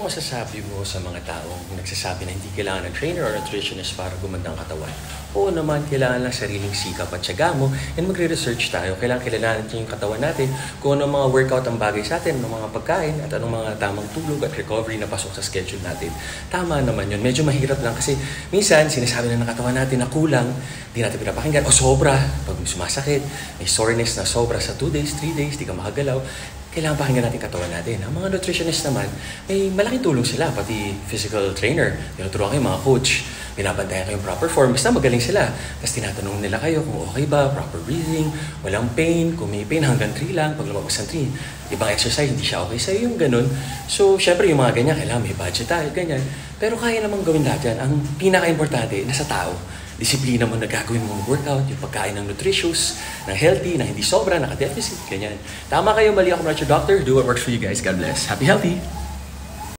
Anong masasabi mo sa mga taong nagsasabi na hindi kailangan ng trainer or nutritionist para gumanda ang katawan? Oo naman, kailangan lang sariling sikap at tiyaga mo and magre-research tayo. Kailangan kilalanin natin yung katawan natin, kung anong mga workout ang bagay sa atin, anong mga pagkain, at anong mga tamang tulog at recovery na pasok sa schedule natin. Tama naman yun. Medyo mahirap lang kasi minsan sinasabi na ng katawan natin na kulang, di natin pinapakinggan, o sobra, pag sumasakit, may soreness na sobra sa 2 days, 3 days, di ka makagalaw, kailangan pakinggan natin katawan natin. Ang mga nutritionist naman, may malaking tulong sila, pati physical trainer. Tinuturuan kayo mga coach. Binabantayan kayo yung proper form. Basta magaling sila. Tapos tinatanong nila kayo kung okay ba, proper breathing, walang pain, kung may pain hanggang 3 lang, pag lumabas ng 3. Ibang exercise, hindi siya okay sa'yo yung ganun. So, syempre yung mga ganyan, kailangan may budget tayo, ganyan. Pero kaya namang gawin lahat yan. Ang pinaka-importante, nasa tao. Disiplina mo na gagawin mong workout, yung pagkain ng nutritious, ng healthy, na hindi sobra, naka-deficit, ganyan. Tama kayo, mali ako, I'm not your doctor. Do what works for you guys. God bless. Happy healthy!